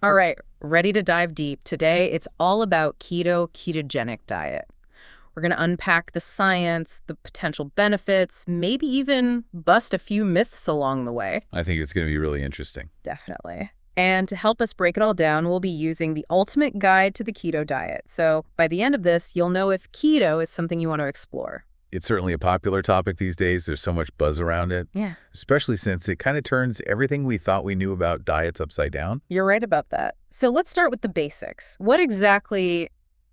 All right, ready to dive deep. Today, it's all about ketogenic diet. We're going to unpack the science, the potential benefits, maybe even bust a few myths along the way. I think it's going to be really interesting. Definitely. And to help us break it all down, we'll be using the ultimate guide to the keto diet. So by the end of this, you'll know if keto is something you want to explore. It's certainly a popular topic these days. There's so much buzz around it, Yeah, especially since it kind of turns everything we thought we knew about diets upside down. you're right about that. So let's start with the basics. What exactly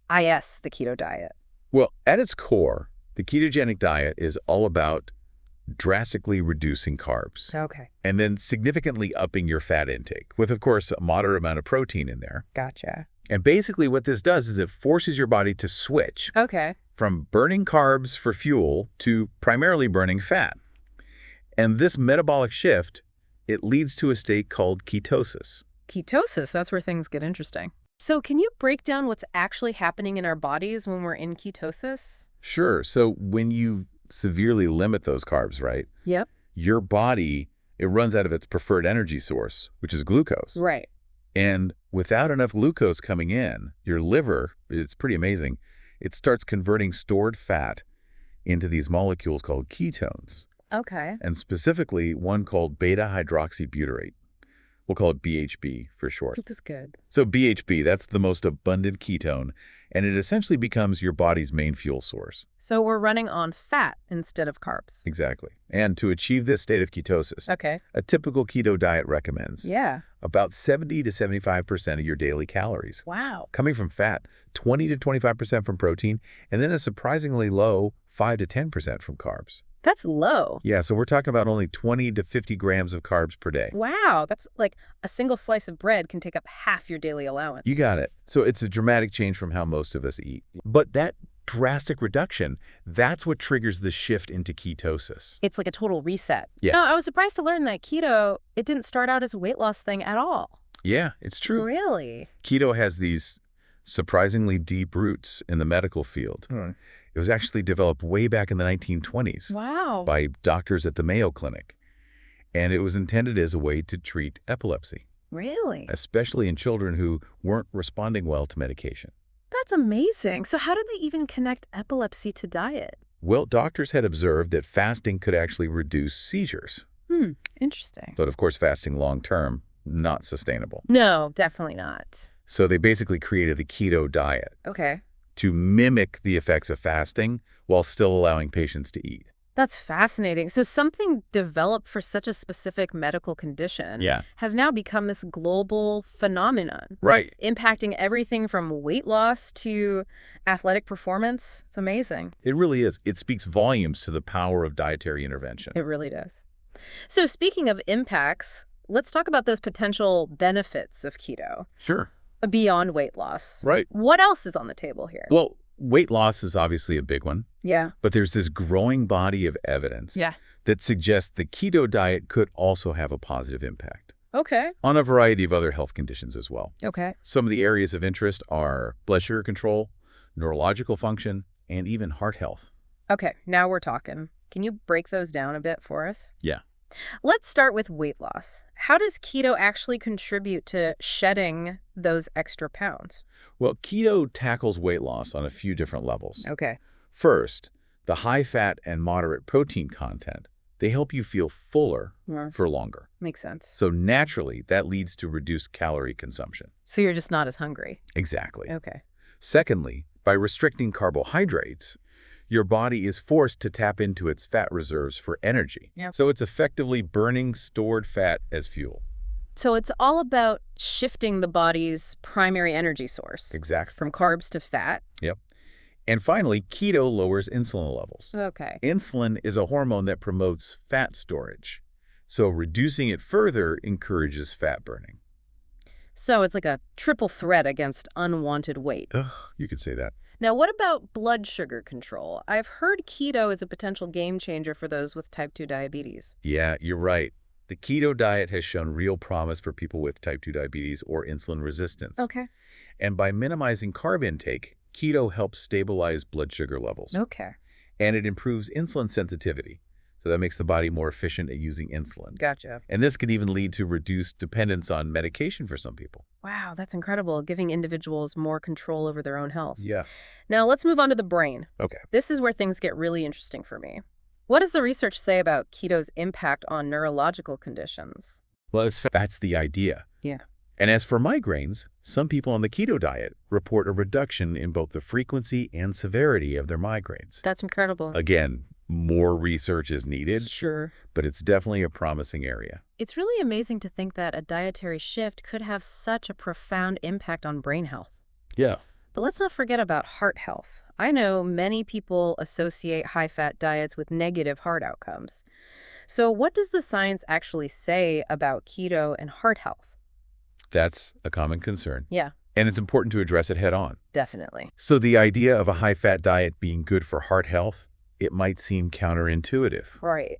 is the keto diet? Well, at its core, the ketogenic diet is all about drastically reducing carbs Okay, and then significantly upping your fat intake with, of course, a moderate amount of protein in there. gotcha. And basically what this does is it forces your body to switch Okay. from burning carbs for fuel to primarily burning fat. And this metabolic shift, it leads to a state called ketosis. Ketosis, that's where things get interesting. So can you break down what's actually happening in our bodies when we're in ketosis? Sure. So when you severely limit those carbs, right, Yep. your body, it runs out of its preferred energy source, which is glucose. Right. And without enough glucose coming in, your liver, it's pretty amazing, it starts converting stored fat into these molecules called ketones, Okay. and specifically one called beta-hydroxybutyrate. We'll call it BHB for short. This is good. So BHB, that's the most abundant ketone, and it essentially becomes your body's main fuel source. So we're running on fat instead of carbs. Exactly. And to achieve this state of ketosis, Okay. a typical keto diet recommends Yeah. about 70 to 75% of your daily calories Wow. coming from fat, 20 to 25% from protein, and then a surprisingly low 5 to 10% from carbs. That's low. Yeah, so we're talking about only 20 to 50 grams of carbs per day. Wow. That's like a single slice of bread can take up half your daily allowance. You got it. So it's a dramatic change from how most of us eat. But that drastic reduction, that's what triggers the shift into ketosis. It's like a total reset. Yeah. No, I was surprised to learn that keto, it didn't start out as a weight loss thing at all. Yeah, it's true. Really? Keto has these surprisingly deep roots in the medical field. It was actually developed way back in the 1920s Wow. by doctors at the Mayo Clinic. And it was intended as a way to treat epilepsy, Really? especially in children who weren't responding well to medication. That's amazing. So how did they even connect epilepsy to diet? Well, doctors had observed that fasting could actually reduce seizures. Interesting. But of course, fasting long-term, not sustainable. No, definitely not. So they basically created the keto diet Okay. to mimic the effects of fasting while still allowing patients to eat. That's fascinating. So something developed for such a specific medical condition Yeah. has now become this global phenomenon, Right. impacting everything from weight loss to athletic performance. It's amazing. It really is. It speaks volumes to the power of dietary intervention. It really does. So speaking of impacts, let's talk about those potential benefits of keto Sure. beyond weight loss. Right. What else is on the table here? Well, weight loss is obviously a big one, Yeah. but there's this growing body of evidence Yeah. that suggests the keto diet could also have a positive impact Okay. on a variety of other health conditions as well. Okay. Some of the areas of interest are blood sugar control, neurological function, and even heart health. Okay. Now we're talking. Can you break those down a bit for us? Yeah. Let's start with weight loss. How does keto actually contribute to shedding those extra pounds? Well, keto tackles weight loss on a few different levels. Okay. First, the high fat and moderate protein content, they help you feel fuller for longer. Makes sense. So naturally, that leads to reduced calorie consumption. So you're just not as hungry. Exactly. Okay. Secondly, by restricting carbohydrates, your body is forced to tap into its fat reserves for energy. Yep. So it's effectively burning stored fat as fuel. So it's all about shifting the body's primary energy source Exactly. from carbs to fat. Yep. And finally, keto lowers insulin levels. Okay. Insulin is a hormone that promotes fat storage. So reducing it further encourages fat burning. So it's like a triple threat against unwanted weight. Ugh, you could say that. Now, what about blood sugar control? I've heard keto is a potential game changer for those with type 2 diabetes. Yeah, you're right. The keto diet has shown real promise for people with type 2 diabetes or insulin resistance. Okay. And by minimizing carb intake, keto helps stabilize blood sugar levels. Okay. And it improves insulin sensitivity. So that makes the body more efficient at using insulin. Gotcha. And this could even lead to reduced dependence on medication for some people. Wow, that's incredible, giving individuals more control over their own health. Yeah. Now let's move on to the brain. Okay. This is where things get really interesting for me. What does the research say about keto's impact on neurological conditions? Well, that's the idea. Yeah. And as for migraines, some people on the keto diet report a reduction in both the frequency and severity of their migraines. That's incredible. Again, more research is needed, Sure. but it's definitely a promising area. It's really amazing to think that a dietary shift could have such a profound impact on brain health. Yeah. But let's not forget about heart health. I know many people associate high-fat diets with negative heart outcomes. So what does the science actually say about keto and heart health? That's a common concern. Yeah, And it's important to address it head on. definitely. So the idea of a high-fat diet being good for heart health, it might seem counterintuitive. Right.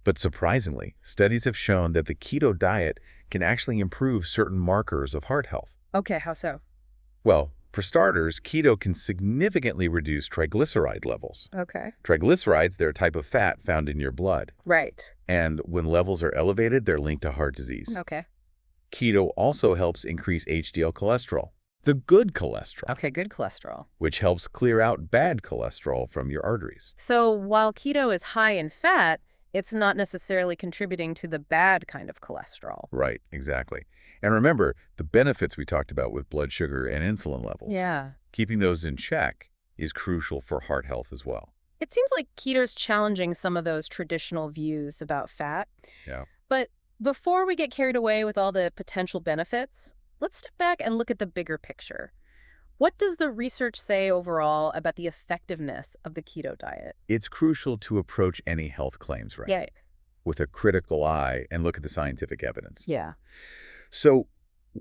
But surprisingly, studies have shown that the keto diet can actually improve certain markers of heart health. Okay, how so? Well, for starters, keto can significantly reduce triglyceride levels. Okay. Triglycerides, they're a type of fat found in your blood. Right. And when levels are elevated, they're linked to heart disease. Okay. Keto also helps increase HDL cholesterol, the good cholesterol, Okay, good cholesterol. which helps clear out bad cholesterol from your arteries. So while keto is high in fat, it's not necessarily contributing to the bad kind of cholesterol. Right, exactly. And remember, the benefits we talked about with blood sugar and insulin levels. Yeah. Keeping those in check is crucial for heart health as well. It seems like keto's challenging some of those traditional views about fat. Yeah. But before we get carried away with all the potential benefits, let's step back and look at the bigger picture. What does the research say overall about the effectiveness of the keto diet? It's crucial to approach any health claims, right? Yeah. With a critical eye and look at the scientific evidence. Yeah. So,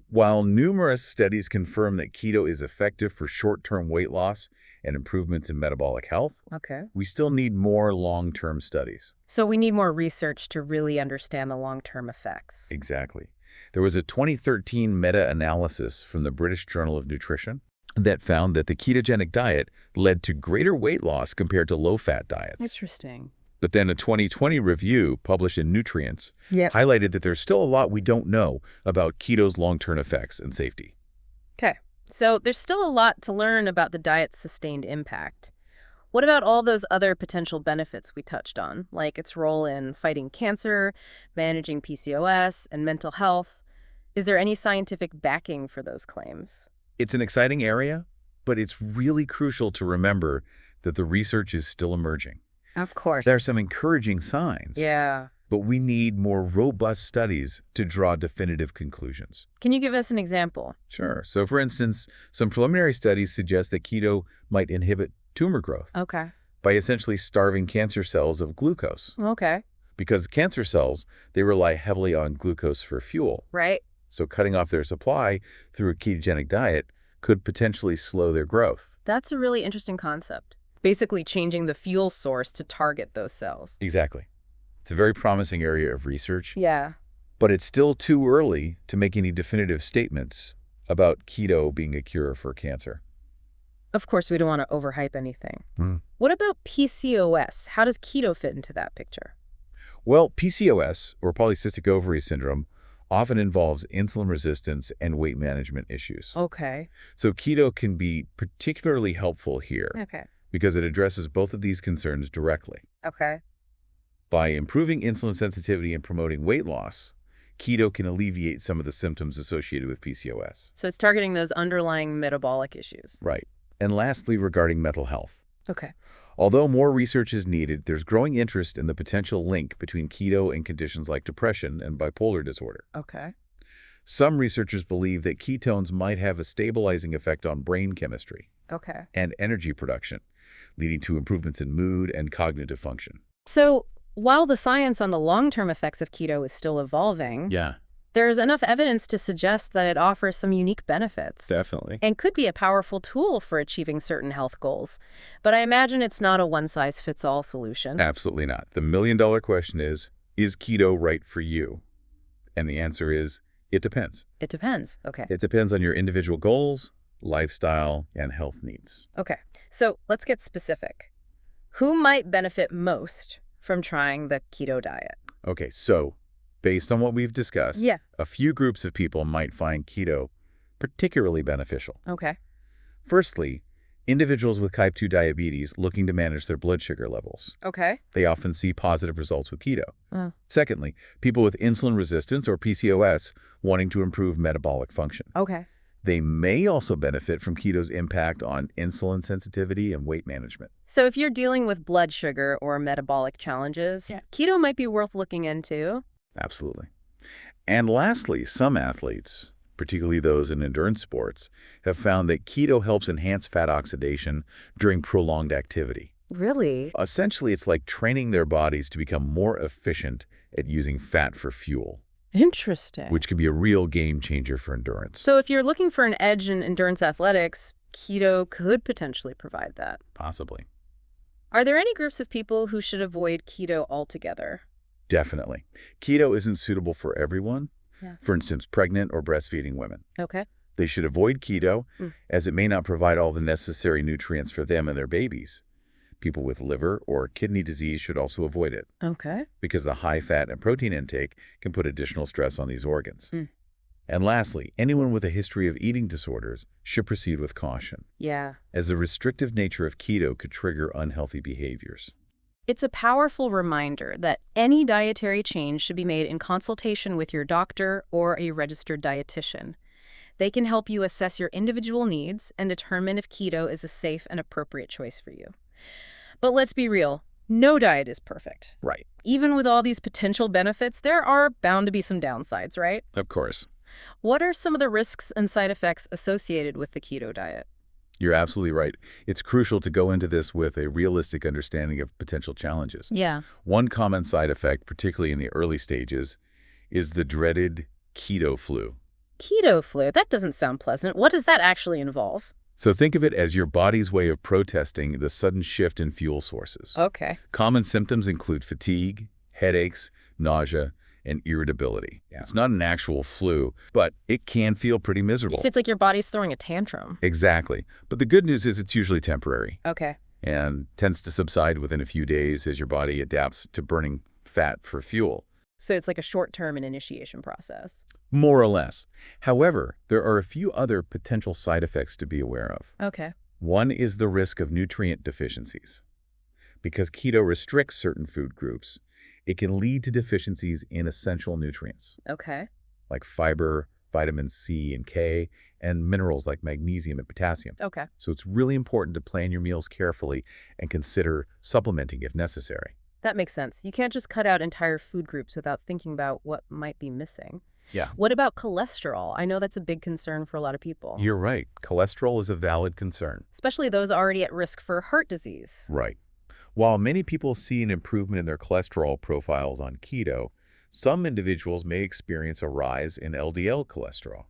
while numerous studies confirm that keto is effective for short-term weight loss and improvements in metabolic health, Okay. we still need more long-term studies. So we need more research to really understand the long-term effects. Exactly. There was a 2013 meta-analysis from the British Journal of Nutrition that found that the ketogenic diet led to greater weight loss compared to low-fat diets. Interesting. But then a 2020 review published in Nutrients Yeah. highlighted that there's still a lot we don't know about keto's long-term effects and safety. Okay. So there's still a lot to learn about the diet's sustained impact. What about all those other potential benefits we touched on, like its role in fighting cancer, managing PCOS, and mental health? Is there any scientific backing for those claims? It's an exciting area, but it's really crucial to remember that the research is still emerging. Of course. There are some encouraging signs, Yeah. but we need more robust studies to draw definitive conclusions. Can you give us an example? Sure. So, for instance, some preliminary studies suggest that keto might inhibit tumor growth Okay. by essentially starving cancer cells of glucose. Okay. Because cancer cells, they rely heavily on glucose for fuel. Right. So cutting off their supply through a ketogenic diet could potentially slow their growth. That's a really interesting concept. Basically changing the fuel source to target those cells. Exactly. It's a very promising area of research, Yeah. but it's still too early to make any definitive statements about keto being a cure for cancer. Of course, we don't want to overhype anything. Hmm. What about PCOS? How does keto fit into that picture? Well, PCOS, or polycystic ovary syndrome, often involves insulin resistance and weight management issues. Okay. So keto can be particularly helpful here Okay. because it addresses both of these concerns directly. Okay. By improving insulin sensitivity and promoting weight loss, keto can alleviate some of the symptoms associated with PCOS. So it's targeting those underlying metabolic issues. Right. And lastly, regarding mental health. Okay. Although more research is needed, there's growing interest in the potential link between keto and conditions like depression and bipolar disorder. Okay. Some researchers believe that ketones might have a stabilizing effect on brain chemistry Okay. and energy production, leading to improvements in mood and cognitive function. So while the science on the long-term effects of keto is still evolving, Yeah, there's enough evidence to suggest that it offers some unique benefits definitely. and could be a powerful tool for achieving certain health goals. But I imagine it's not a one-size-fits-all solution. Absolutely not. The million-dollar question is keto right for you? And the answer is, it depends. It depends. Okay. It depends on your individual goals, lifestyle, and health needs. Okay. So let's get specific. Who might benefit most from trying the keto diet? Okay, so based on what we've discussed, Yeah. a few groups of people might find keto particularly beneficial. Okay. Firstly, individuals with type 2 diabetes looking to manage their blood sugar levels. Okay. They often see positive results with keto. Oh. Secondly, people with insulin resistance or PCOS wanting to improve metabolic function. Okay. They may also benefit from keto's impact on insulin sensitivity and weight management. So if you're dealing with blood sugar or metabolic challenges, keto might be worth looking into. Absolutely. And lastly, some athletes, particularly those in endurance sports, have found that keto helps enhance fat oxidation during prolonged activity. Really? Essentially, it's like training their bodies to become more efficient at using fat for fuel, Interesting. which can be a real game changer for endurance. So if you're looking for an edge in endurance athletics, keto could potentially provide that. Possibly. Are there any groups of people who should avoid keto altogether? Definitely. Keto isn't suitable for everyone. Yeah. For instance, pregnant or breastfeeding women. Okay. They should avoid keto as it may not provide all the necessary nutrients for them and their babies. People with liver or kidney disease should also avoid it Okay. because the high fat and protein intake can put additional stress on these organs. And lastly, anyone with a history of eating disorders should proceed with caution, Yeah. as the restrictive nature of keto could trigger unhealthy behaviors. It's a powerful reminder that any dietary change should be made in consultation with your doctor or a registered dietitian. They can help you assess your individual needs and determine if keto is a safe and appropriate choice for you. But let's be real, no diet is perfect. Right. Even with all these potential benefits, there are bound to be some downsides, right? Of course. What are some of the risks and side effects associated with the keto diet? You're absolutely right. It's crucial to go into this with a realistic understanding of potential challenges. Yeah. One common side effect, particularly in the early stages, is the dreaded keto flu. Keto flu? That doesn't sound pleasant. What does that actually involve? So think of it as your body's way of protesting the sudden shift in fuel sources. Okay. Common symptoms include fatigue, headaches, nausea, and irritability. It's not an actual flu, but it can feel pretty miserable. If it's like your body's throwing a tantrum. Exactly. But the good news is it's usually temporary Okay. and tends to subside within a few days as your body adapts to burning fat for fuel. So it's like a short-term initiation process. More or less. However, there are a few other potential side effects to be aware of. Okay. One is the risk of nutrient deficiencies. Because keto restricts certain food groups, it can lead to deficiencies in essential nutrients, Okay. like fiber, vitamin C and K, and minerals like magnesium and potassium. Okay. So it's really important to plan your meals carefully and consider supplementing if necessary. That makes sense. You can't just cut out entire food groups without thinking about what might be missing. Yeah. What about cholesterol? I know that's a big concern for a lot of people. You're right. Cholesterol is a valid concern. Especially those already at risk for heart disease. Right. While many people see an improvement in their cholesterol profiles on keto, some individuals may experience a rise in LDL cholesterol,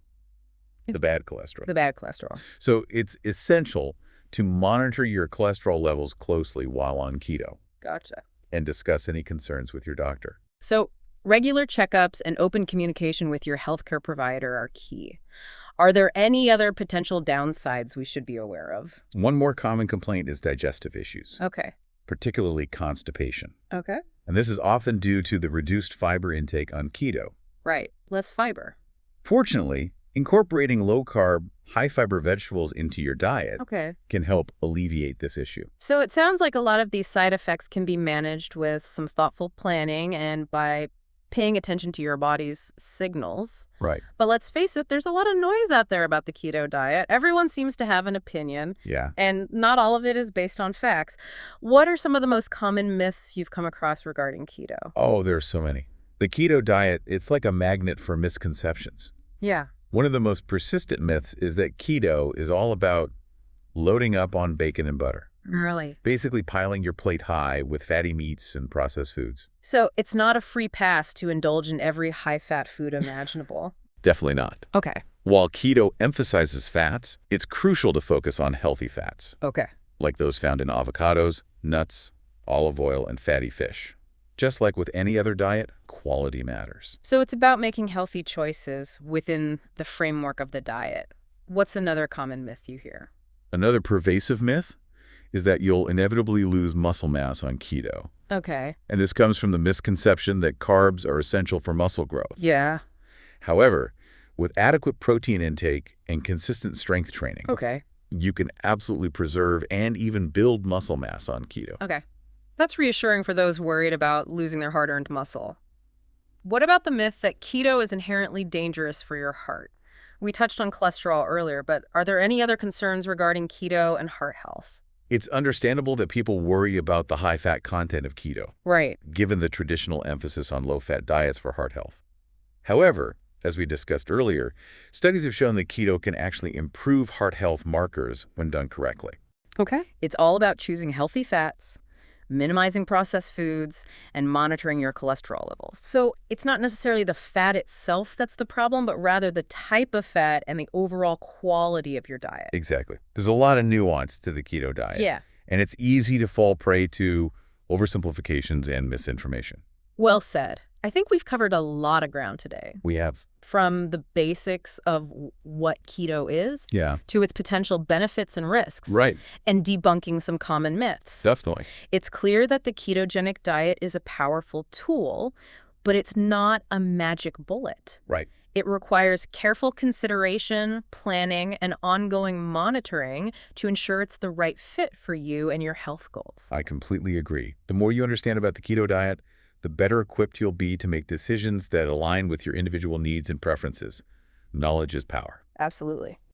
the bad cholesterol. The bad cholesterol. So it's essential to monitor your cholesterol levels closely while on keto Gotcha. and discuss any concerns with your doctor. So regular checkups and open communication with your healthcare provider are key. Are there any other potential downsides we should be aware of? One more common complaint is digestive issues, Okay. particularly constipation. Okay. And this is often due to the reduced fiber intake on keto. Right. Less fiber. Fortunately, incorporating low-carb, high-fiber vegetables into your diet Okay. can help alleviate this issue. So it sounds like a lot of these side effects can be managed with some thoughtful planning and by paying attention to your body's signals. Right. But let's face it, there's a lot of noise out there about the keto diet. Everyone seems to have an opinion, Yeah. and not all of it is based on facts. What are some of the most common myths you've come across regarding keto? Oh, there's so many. The keto diet, it's like a magnet for misconceptions. Yeah. One of the most persistent myths is that keto is all about loading up on bacon and butter, Really? basically piling your plate high with fatty meats and processed foods. So it's not a free pass to indulge in every high-fat food imaginable. Definitely not. Okay. While keto emphasizes fats, it's crucial to focus on healthy fats, Okay. like those found in avocados, nuts, olive oil, and fatty fish. Just like with any other diet, quality matters. So it's about making healthy choices within the framework of the diet. What's another common myth you hear? Another pervasive myth is that you'll inevitably lose muscle mass on keto. Okay. And this comes from the misconception that carbs are essential for muscle growth. Yeah. However, with adequate protein intake and consistent strength training, Okay. you can absolutely preserve and even build muscle mass on keto. Okay. That's reassuring for those worried about losing their hard-earned muscle. What about the myth that keto is inherently dangerous for your heart? We touched on cholesterol earlier, but are there any other concerns regarding keto and heart health? It's understandable that people worry about the high-fat content of keto, Right. given the traditional emphasis on low-fat diets for heart health. However, as we discussed earlier, studies have shown that keto can actually improve heart health markers when done correctly. Okay. It's all about choosing healthy fats, minimizing processed foods, and monitoring your cholesterol levels. So it's not necessarily the fat itself that's the problem, but rather the type of fat and the overall quality of your diet. Exactly. There's a lot of nuance to the keto diet. Yeah. And it's easy to fall prey to oversimplifications and misinformation. Well said. I think we've covered a lot of ground today. We have. From the basics of what keto is Yeah. to its potential benefits and risks. Right. And debunking some common myths. Definitely. It's clear that the ketogenic diet is a powerful tool, but it's not a magic bullet. Right. It requires careful consideration, planning, and ongoing monitoring to ensure it's the right fit for you and your health goals. I completely agree. The more you understand about the keto diet, the better equipped you'll be to make decisions that align with your individual needs and preferences. Knowledge is power. Absolutely.